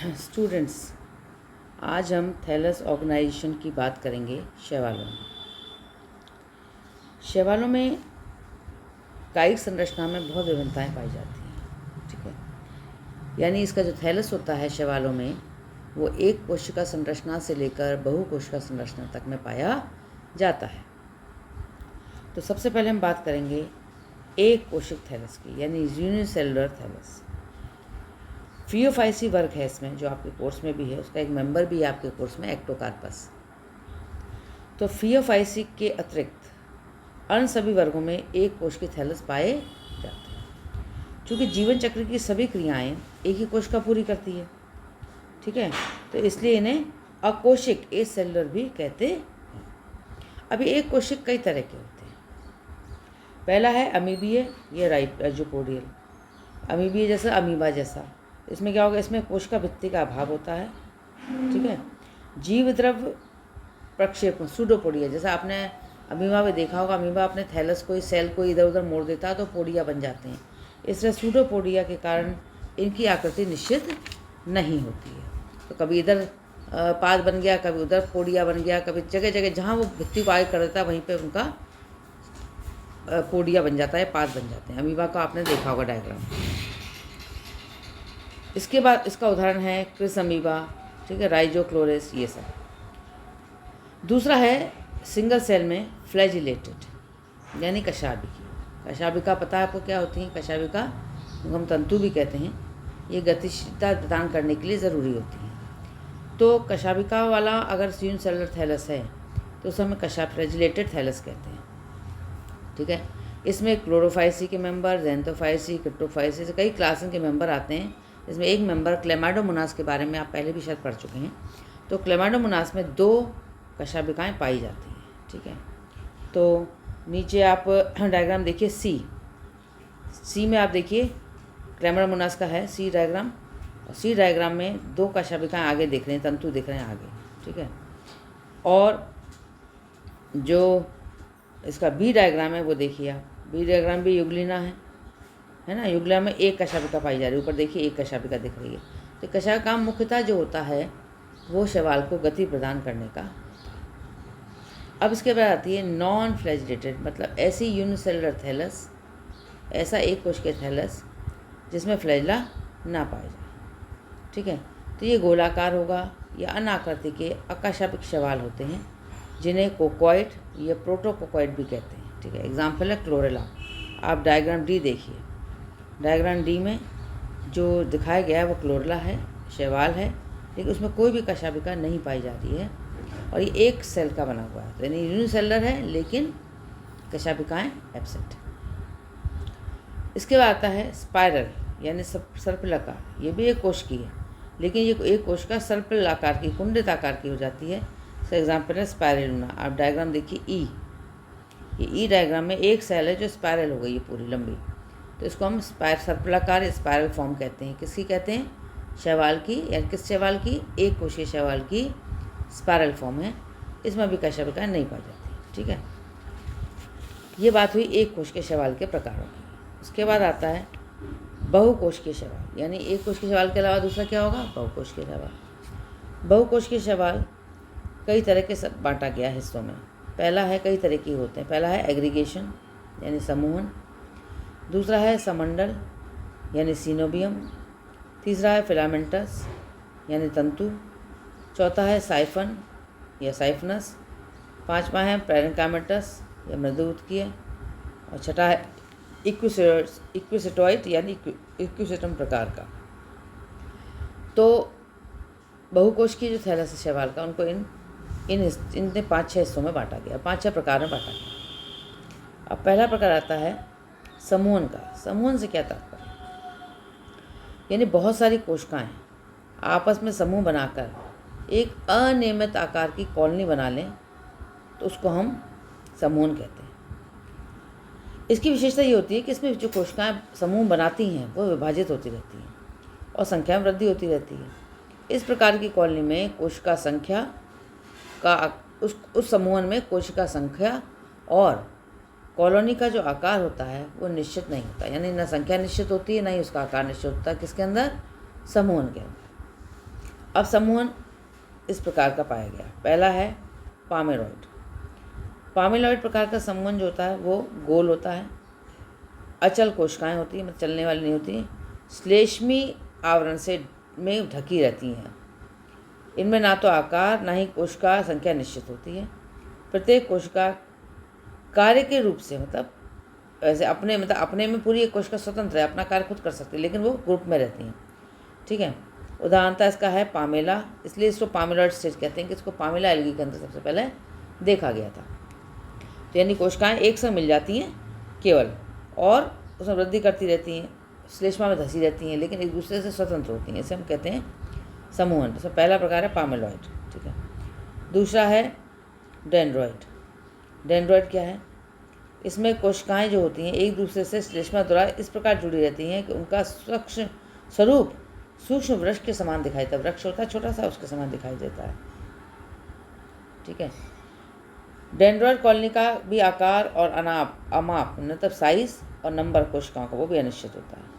Students, आज हम thallus organisation की बात करेंगे शैवालों में। शैवालों में कायिक संरचना में बहुत विभिन्नताएं पाई जाती हैं। ठीक है, यानी इसका जो थैलस होता है शैवालों में, वो एक कोशिका संरचना से लेकर बहुकोशिका संरचना तक में पाया जाता है। तो सबसे पहले हम बात करेंगे एक कोशिक थैलस की, यानी यूनिसेलुलर थैलस। फियोफाइसी वर्ग है इसमें, जो आपके कोर्स में भी है। उसका एक मेंबर भी है आपके कोर्स में, एक्टोकार्पस। तो फियोफाइसी के अतिरिक्त अन्य सभी वर्गों में एक कोश के थैलस पाए जाते हैं। चूँकि जीवन चक्र की सभी क्रियाएं एक ही कोशिका पूरी करती है, ठीक है, तो इसलिए इन्हें अकोशिक एसेलुलर भी कहते हैं। अभी एक कोशिक कई तरह के होते हैं। पहला है अमीबीय या राइजोपोडियल। अमीबीय जैसा, अमीबा जैसा। इसमें क्या होगा, इसमें कोशिका भित्ति का अभाव होता है। ठीक है, जीव द्रव प्रक्षेपण सूडोपोडिया, जैसा आपने अमीबा में देखा होगा। अमीबा अपने थैलस को, सेल को इधर उधर मोड़ देता है तो पोडिया बन जाते हैं। इस तरह सूडोपोडिया के कारण इनकी आकृति निश्चित नहीं होती है। तो कभी इधर पाद बन गया, कभी उधर पोडिया बन गया, कभी जगह जगह जहाँ वो भित्ति को आगे कर देता है वहीं पे उनका पोडिया बन जाता है, पाद बन जाते हैं। अमीबा का आपने देखा होगा डायग्राम। इसके बाद इसका उदाहरण है क्रिस अमीबा, ठीक है, राइजोक्लोरिस, ये सब। दूसरा है सिंगल सेल में फ्लैजिलेटेड, यानी कशाभिकी। कशाभिका पता है आपको क्या होती है? कशाभिका हम तंतु भी कहते हैं। ये गतिशीलता प्रदान करने के लिए ज़रूरी होती है। तो कशाभिका वाला अगर यूनिसेलुलर थैलस है तो उसे हमें फ्लैजिलेटेड थैलस कहते हैं। ठीक है, इसमें क्लोरोफाइसी के मेंबर, ज़ैंथोफाइसी, क्रिप्टोफाइसी से कई क्लासन के मेंबर आते हैं। इसमें एक मेंबर क्लेमाइडोमोनास के बारे में आप पहले भी शायद पढ़ चुके हैं। तो क्लेमाइडोमोनास में 2 कशाभिकाएँ पाई जाती हैं। ठीक है, तो नीचे आप डायग्राम देखिए, सी में आप देखिए क्लेमाइडोमोनास का है सी डायग्राम। और सी डायग्राम में 2 कशाभिकाएँ आगे दिख रहे हैं, तंतु दिख रहे हैं आगे। ठीक है, और जो इसका बी डायग्राम है वो देखिए आप। बी डायग्राम भी युगलिना है ना। युगलिना में एक कशाभिका पाई जा रही है। ऊपर देखिए एक कशाभिका दिख रही है। तो कशा का काम मुख्यतः जो होता है वो शैवाल को गति प्रदान करने का। अब इसके बाद आती है नॉन फ्लैजिलेटेड, मतलब ऐसी यूनिसेलुलर थैलस, ऐसा एक कोश के थैलस जिसमें फ्लैजिला ना पाया जाए। ठीक है, तो ये गोलाकार होगा या अनाकृति के अकशाभिक शैवाल होते हैं, जिन्हें कोकॉइड या प्रोटोकोकॉइड भी कहते हैं। ठीक है, एग्जाम्पल है क्लोरेला। आप डायग्राम डी देखिए। डायग्राम डी में जो दिखाया गया है वो क्लोरेला है, शैवाल है, लेकिन उसमें कोई भी कशाभिका नहीं पाई जा रही है और ये एक सेल का बना हुआ है। यानी यूनिसेलुलर है लेकिन कशाभिकाएँ एब्सेंट। इसके बाद आता है स्पाइरल, यानी सर्पिलाकार। ये भी एक कोश की है, लेकिन ये एक कोश का सर्पिल आकार की, कुंडित आकार की हो जाती है। फॉर एग्जाम्पल है स्पाइरुलिना। आप डायग्राम देखिए ई। ये ई डायग्राम में एक सेल है जो स्पाइरल हो गई है पूरी लंबी, तो इसको हम सर्पिलाकार स्पाइरल फॉर्म कहते हैं। किसकी कहते हैं? शैवाल की। यानी किस शैवाल की? एक कोशीय शैवाल की स्पाइरल फॉर्म है। इसमें भी कशाभिका नहीं पाई जाती। ठीक है, ये बात हुई एक कोश के शैवाल के प्रकारों की। उसके बाद आता है बहुकोश के शैवाल, यानी एक कोश के शैवाल के अलावा दूसरा क्या होगा? बहुकोश के शैवाल। बहुकोश के शैवाल कई तरह के सब बांटा गया हिस्सों में। पहला है, कई तरह के होते हैं। पहला है एग्रीगेशन, यानी समूहन। दूसरा है समंडल, यानी सीनोबियम। तीसरा है फिलामेंटस, यानी तंतु। चौथा है साइफन या साइफनस। पांचवा है पैरेंकाइमेटस या मृदु उत्कीय। और छठा है इक्विसेटॉइड, यानी इक्विसेटम प्रकार का। तो बहुकोश की जो थैलस है शैवाल का, उनको इनने 5-6 हिस्सों में बांटा गया, 5-6 प्रकार में बांटा गया। अब पहला प्रकार आता है समूहन का। समूहन से क्या तात्पर्य? यानी बहुत सारी कोशिकाएं आपस में समूह बनाकर एक अनियमित आकार की कॉलोनी बना लें तो उसको हम समूहन कहते हैं। इसकी विशेषता ये होती है कि इसमें जो कोशिकाएं समूह बनाती हैं वो विभाजित होती रहती हैं और संख्या में वृद्धि होती रहती है। इस प्रकार की कॉलोनी में कोशिका संख्या का उस समूहन में कोशिका संख्या और कॉलोनी का जो आकार होता है वो निश्चित नहीं होता। यानी न संख्या निश्चित होती है, न ही उसका आकार निश्चित होता है। किसके अंदर? समूहन के अंदर। अब समूहन इस प्रकार का पाया गया। पहला है पामेलॉइड। पामेलॉइड प्रकार का समूहन जो होता है वो गोल होता है, अचल कोशिकाएं होती हैं, मतलब चलने वाली नहीं होती, श्लेष्मी आवरण से में ढकी रहती हैं। इनमें ना तो आकार ना ही कोशिका संख्या निश्चित होती है। प्रत्येक कोशिका कार्य के रूप से, मतलब वैसे अपने में पूरी एक कोशिका स्वतंत्र है, अपना कार्य खुद कर सकती है, लेकिन वो ग्रुप में रहती हैं। ठीक है, उदाहरणता इसका है पामेला, इसलिए इसको पामेलॉइड स्टेज कहते हैं कि इसको पामेला एल्गी के अंदर सबसे पहले देखा गया था। तो यानी कोशिकाएं एक संग मिल जाती हैं केवल, और उसमें वृद्धि करती रहती हैं, श्लेष्मा में धसी रहती हैं, लेकिन एक दूसरे से स्वतंत्र होती हैं। इसे हम कहते हैं समूहन। तो पहला प्रकार है पामेलॉइड। ठीक है, दूसरा है डेंड्रॉइड। डेंड्रॉइड क्या है? इसमें कोशिकाएं जो होती हैं एक दूसरे से श्लेष्मा द्वारा इस प्रकार जुड़ी रहती हैं कि उनका स्वरूप सूक्ष्म वृक्ष के समान दिखाई देता है। वृक्ष होता है छोटा सा, उसके समान दिखाई देता है। ठीक है, डेंड्रॉइड कॉलोनी का भी आकार और अमाप मतलब साइज और नंबर कोशिकाओं का वो भी अनिश्चित होता है।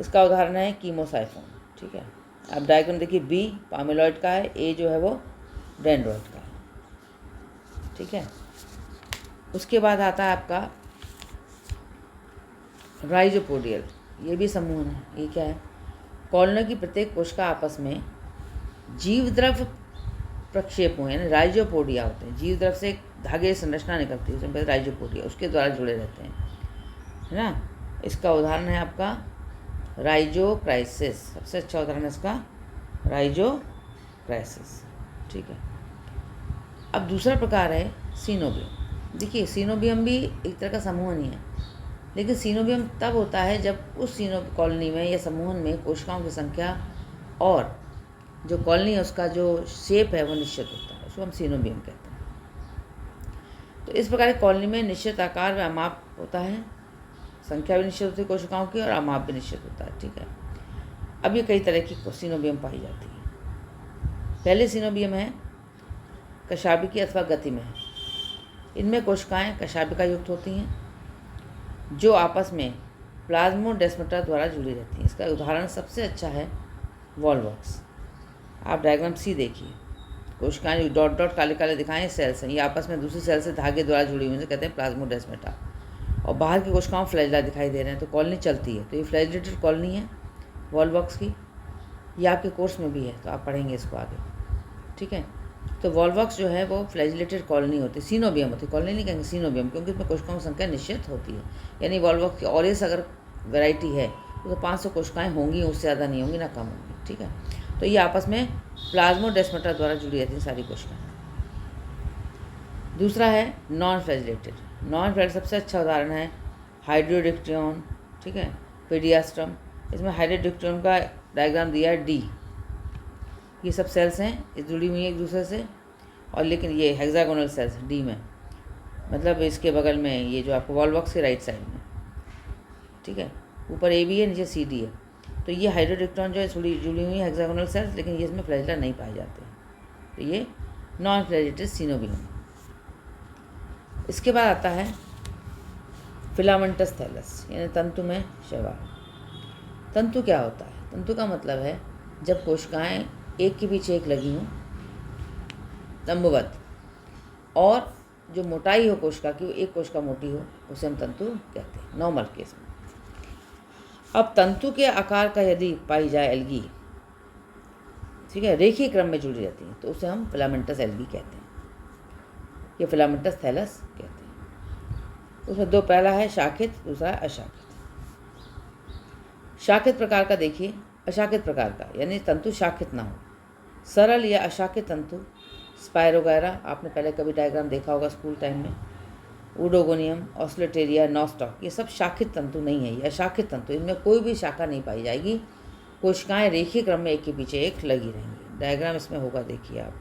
इसका उदाहरण है कीमोसाइफोन। ठीक है, अब डायग्राम देखिए, बी पामेलॉइड का है, ए जो है वो डेंड्रॉइड का है। ठीक है, उसके बाद आता है आपका राइजोपोडियल। ये भी समूहन है। ये क्या है? कॉलोनी की प्रत्येक कोशिका आपस में जीवद्रव प्रक्षेपों यानी राइजोपोडिया होते हैं। जीवद्रव से एक धागे संरचना निकलती है, उसमें राइजोपोडिया, उसके द्वारा जुड़े रहते हैं, है ना। इसका उदाहरण है आपका राइजोक्राइसिस। सबसे अच्छा उदाहरण है इसका राइजोक्राइसिस। ठीक है, अब दूसरा प्रकार है सीनोबियम। देखिए, सीनोबियम भी एक तरह का समूहन ही है, लेकिन सीनोबियम तब होता है जब उस कॉलोनी में या समूहन में कोशिकाओं की संख्या और जो कॉलोनी है उसका जो शेप है वो निश्चित होता है, उसको हम सीनोबियम कहते हैं। तो इस प्रकार की कॉलोनी में निश्चित आकार व अमाप होता है, संख्या भी निश्चित होती है कोशिकाओं की और अमाप भी निश्चित होता है। ठीक है, अब ये कई तरह की सीनोबियम पाई जाती है। पहले सीनोबियम है कशाभिकी अथवा गति में। इनमें कोशिकाएं कशाभिका युक्त होती हैं जो आपस में प्लाज्मोडेस्माटा द्वारा जुड़ी रहती हैं। इसका उदाहरण सबसे अच्छा है वॉल्वॉक्स। आप डायग्राम सी देखिए, कोशिकाएं जो डॉट डॉट काले काले दिखाएं सेल्स हैं, ये आपस में दूसरी सेल से धागे द्वारा जुड़ी हुई हैं, कहते हैं प्लाज्मोडेस्माटा। और बाहर की कोशिकाओं फ्लैजिला दिखाई दे रहे हैं, तो कॉलोनी चलती है। तो ये फ्लैजिलेटेड कॉलोनी है वॉल्वॉक्स की। ये आपके कोर्स में भी है, तो आप पढ़ेंगे इसको आगे। ठीक है, तो वॉल्वॉक्स जो है वो फ्लैजिलेटेड कॉलोनी होती है, सीनोबियम होती है, कॉलोनी नहीं कहेंगे, सीनोबियम, क्योंकि इसमें कोशिकाओं की संख्या निश्चित होती है। यानी वॉल्वॉक्स की ऑरियस अगर वैरायटी है तो 500 कोशिकाएं होंगी, उससे ज़्यादा नहीं होंगी, ना कम होंगी। ठीक है, तो ये आपस में प्लाज्मोडेस्माटा द्वारा जुड़ी रहती हैं सारी कोशिकाएं। दूसरा है नॉन फ्लैजिलेटेड। नॉन फ्लैजिलेटेड सबसे अच्छा उदाहरण है हाइड्रोडिक्टियन। ठीक है, पीडियास्ट्रम। इसमें हाइड्रोडिक्टियन का डायग्राम दिया है डी। ये सब सेल्स हैं, ये जुड़ी हुई हैं एक दूसरे से, और लेकिन ये हेक्सागोनल सेल्स डी में, मतलब इसके बगल में ये जो आपको वॉल्वॉक्स के राइट साइड में। ठीक है, ऊपर ए बी है, नीचे सी डी है। तो ये हाइड्रोडिक्टॉन जो है जुड़ी हुई है हेक्सागोनल सेल्स, लेकिन ये इसमें फ्लैजिला नहीं पाए जाते। तो ये नॉन फ्लैजिलेटेड सीनोबियम। इसके बाद आता है फिलामेंटस थैलस यानी तंतु में शैवाल। तंतु क्या होता है? तंतु का मतलब है जब कोशिकाएं एक के पीछे एक लगी हों लंबवत, और जो मोटाई हो कोशिका की वो एक कोशिका मोटी हो, उसे हम तंतु कहते हैं नॉर्मल केस में। अब तंतु के आकार का यदि पाई जाए एल्गी, ठीक है, रेखीय क्रम में जुड़ी रहती है, तो उसे हम फिलामेंटस एल्गी कहते हैं, ये फिलामेंटस थैलस कहते हैं। उसमें दो, पहला है शाखित, दूसरा है अशाखित। शाखित प्रकार का देखिए, अशाखित प्रकार का यानी तंतु शाखित ना हो, सरल या अशाखित तंतु, स्पायरोगैरा, आपने पहले कभी डायग्राम देखा होगा स्कूल टाइम में, ऊडोगोनियम, ऑस्लेटेरिया, नॉस्टॉक, ये सब शाखित तंतु नहीं है, ये अशाखित तंतु। इनमें कोई भी शाखा नहीं पाई जाएगी, कोशिकाएं रेखीय क्रम में एक के पीछे एक लगी रहेंगी। डायग्राम इसमें होगा, देखिए आप।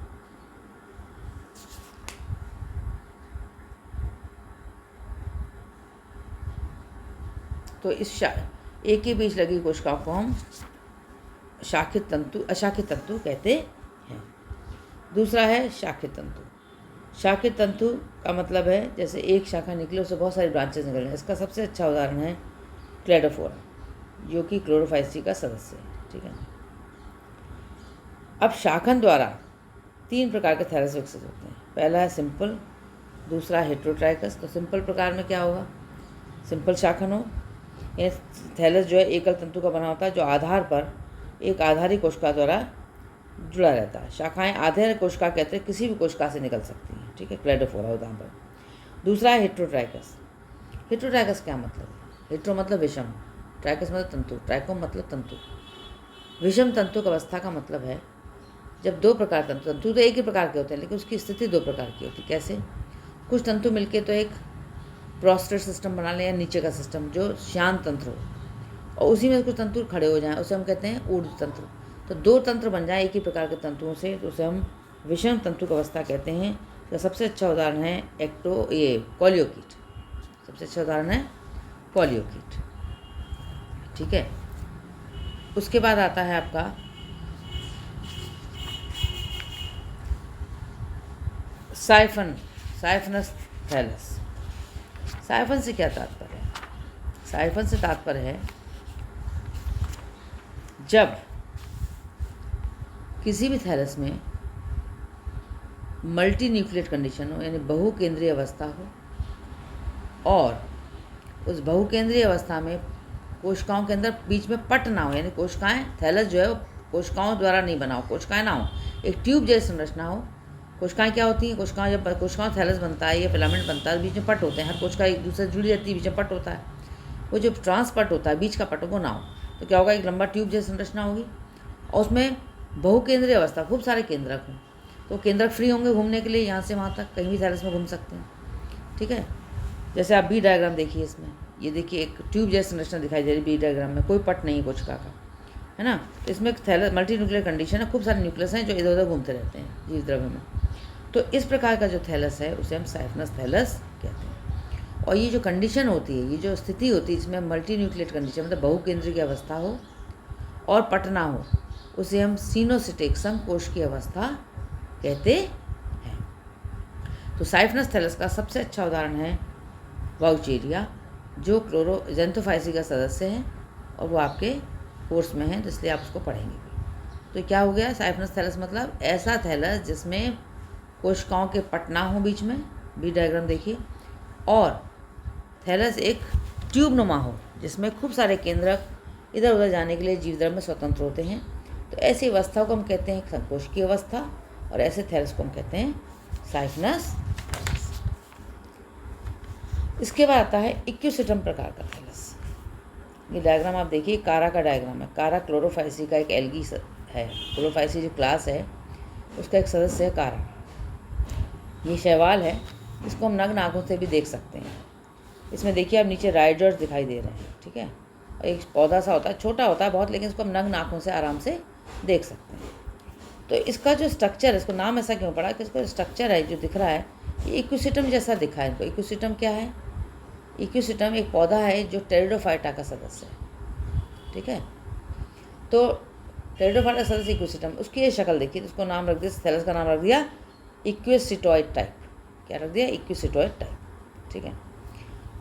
तो इस एक के बीच लगी कोशिकाओं को हम शाखित तंतु, अशाखित तंतु कहते हैं। दूसरा है शाखित तंतु। शाखित तंतु का मतलब है जैसे एक शाखा निकले उससे बहुत सारी ब्रांचेस निकल रहे हैं। इसका सबसे अच्छा उदाहरण है क्लेडोफोरा, जो कि क्लोरोफाइसी का सदस्य है। ठीक है, अब शाखन द्वारा 3 प्रकार के थैलस विकसित होते हैं। पहला है सिंपल, दूसरा हेटेरोट्राइकस। तो सिंपल प्रकार में क्या होगा, सिंपल शाखन हो, यानी थैलस जो है एकल तंतु का बना होता है जो आधार पर एक आधारी कोशिका द्वारा जुड़ा रहता है। शाखाएं आधार कोशिका के अतिरिक्त किसी भी कोशिका से निकल सकती हैं, ठीक है, क्लेडोफोरा उदाहरण पर। दूसरा है हेटेरोट्राइकस। हेटेरोट्राइकस क्या मतलब है, हेटेरो मतलब विषम, ट्राइकस मतलब तंतु, ट्राइको मतलब तंतु। विषम तंतु की अवस्था का मतलब है जब 2 प्रकार तंतु तो एक ही प्रकार के होते हैं लेकिन उसकी स्थिति 2 प्रकार की होती है। कैसे, कुछ तंतु मिलके तो एक प्रोस्टेट सिस्टम बना लें या नीचे का सिस्टम जो शांत तंत्र हो, और उसी में कुछ तंतु खड़े हो जाएं, उसे हम कहते हैं ऊर्ध्व तंत्र। तो 2 तंत्र बन जाए एक ही प्रकार के तंतुओं से, तो उसे हम विषम तंतु की अवस्था कहते हैं। इसका सबसे अच्छा उदाहरण है कॉलियोकीट। सबसे अच्छा उदाहरण है कॉलियोकीट, ठीक है। उसके बाद आता है आपका साइफनस थैलस। साइफन से क्या तात्पर्य है, साइफन से तात्पर्य है जब किसी भी थैलस में मल्टी न्यूक्लिएट कंडीशन हो, यानी बहुकेंद्रीय अवस्था हो, और उस बहुकेंद्रीय अवस्था में कोशिकाओं के अंदर बीच में पट ना हो, यानी कोशिकाएं, थैलस जो है वो कोशिकाओं द्वारा नहीं बना हो, कोशिकाएं ना हो, एक ट्यूब जैसी संरचना हो। कोशिकाएं क्या होती हैं, कोशिकाएं जब कोशिकाओं थैलस बनता है या फिलामेंट बनता है, बीच में पट होते हैं, हर कोशिका एक दूसरे से जुड़ी रहती है, बीच में पट होता है। वो जो ट्रांसपट होता है, बीच का पट वो ना हो, तो क्या होगा, एक लंबा ट्यूब जैसी संरचना होगी और उसमें बहुकेंद्रीय अवस्था, खूब सारे केंद्रक हों। तो केंद्रक फ्री होंगे घूमने के लिए, यहाँ से वहाँ तक कहीं भी थैलस में घूम सकते हैं, ठीक है। जैसे आप बी डायग्राम देखिए, इसमें ये देखिए एक ट्यूब जैसी संरचना दिखाई दे रही है बी डायग्राम में, कोई पट नहीं है कोशिका का, है ना। तो इसमें एक थैलस मल्टी न्यूक्लियर कंडीशन है, खूब सारे न्यूक्लियस हैं जो इधर उधर घूमते रहते हैं जीव द्रव्य में। तो इस प्रकार का जो थैलस है उसे हम साइफनस थैलस कहते हैं। और ये जो कंडीशन होती है, ये जो स्थिति होती है, इसमें मल्टी न्यूक्लिएट कंडीशन मतलब बहुकेंद्रीय की अवस्था हो और पट ना हो, उसे हम सिनोसिटिक संकोश की अवस्था कहते हैं। तो साइफनस थैलस का सबसे अच्छा उदाहरण है वाउचेरिया, जो क्लोरोजेंथोफाइसी का सदस्य है और वो आपके कोर्स में है, तो इसलिए आप उसको पढ़ेंगे। तो क्या हो गया, साइफनस थैलस मतलब ऐसा थैलस जिसमें कोशिकाओं के पट ना हो बीच में, बी डायग्राम देखिए, और थैलस एक ट्यूब नुमा हो जिसमें खूब सारे केंद्रक इधर उधर जाने के लिए जीवद्रव्य में स्वतंत्र होते हैं। तो ऐसी अवस्था को हम कहते हैं संकोच की अवस्था, और ऐसे थैलस को हम कहते हैं साइफनस। इसके बाद आता है इक्विसिटम प्रकार का थैलस। ये डायग्राम आप देखिए, कारा का डायग्राम है। कारा क्लोरोफाइसी का एक एल्गी है, क्लोरोफाइसी जो क्लास है उसका एक सदस्य है कारा। ये शैवाल है, इसको हम नग्न आँखों से भी देख सकते हैं। इसमें देखिए आप नीचे राइजर्स दिखाई दे रहे हैं, ठीक है। और एक पौधा सा होता है, छोटा होता है बहुत, लेकिन इसको हम नग्न आँखों से आराम से देख सकते हैं। तो इसका जो स्ट्रक्चर है, इसको नाम ऐसा क्यों पड़ा कि इसका स्ट्रक्चर है जो दिख रहा है ये इक्विसिटम जैसा दिखा है इनको। इक्विसिटम क्या है, इक्विसिटम एक पौधा है जो टेरिडोफाइटा का सदस्य है, ठीक है। तो टेरिडोफाइटा सदस्य इक्विसिटम, उसकी ये शक्ल देखिए, तो उसको नाम रख दिया, थैलस का नाम रख दिया इक्विसिटॉइड टाइप। क्या रख दिया, इक्विसिटॉइड टाइप, ठीक है।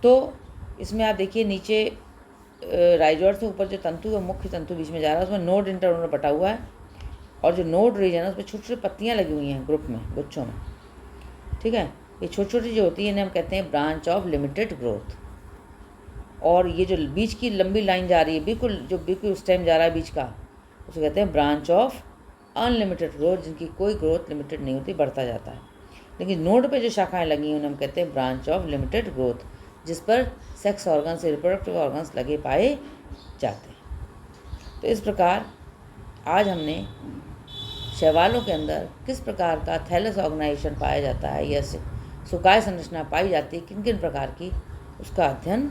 तो इसमें आप देखिए नीचे राइजोर से ऊपर जो तंतु है, मुख्य तंतु बीच में जा रहा है, उसमें नोड इंटरनोड बटा हुआ है, और जो नोड रीजन है उसमें छोटी छोटी पत्तियाँ लगी हुई हैं ग्रुप में, गुच्छों में, ठीक है। ये छोटी छोटी जो होती है इन्हें हम कहते हैं ब्रांच ऑफ लिमिटेड ग्रोथ। और ये जो बीच की लंबी लाइन जा रही है, बिल्कुल स्टेम जा रहा है बीच का, उसे कहते हैं ब्रांच ऑफ अनलिमिटेड ग्रोथ, जिनकी कोई ग्रोथ लिमिटेड नहीं होती, बढ़ता जाता है। लेकिन नोड पे जो शाखाएं लगी हैं उन्हें हम कहते हैं ब्रांच ऑफ लिमिटेड ग्रोथ, जिस पर सेक्स ऑर्गन्स, रिप्रोडक्टिव ऑर्गन्स लगे पाए जाते हैं। तो इस प्रकार आज हमने शैवालों के अंदर किस प्रकार का थैलस ऑर्गेनाइजेशन पाया जाता है या सुकाय संरचना पाई जाती है, किन किन प्रकार की, उसका अध्ययन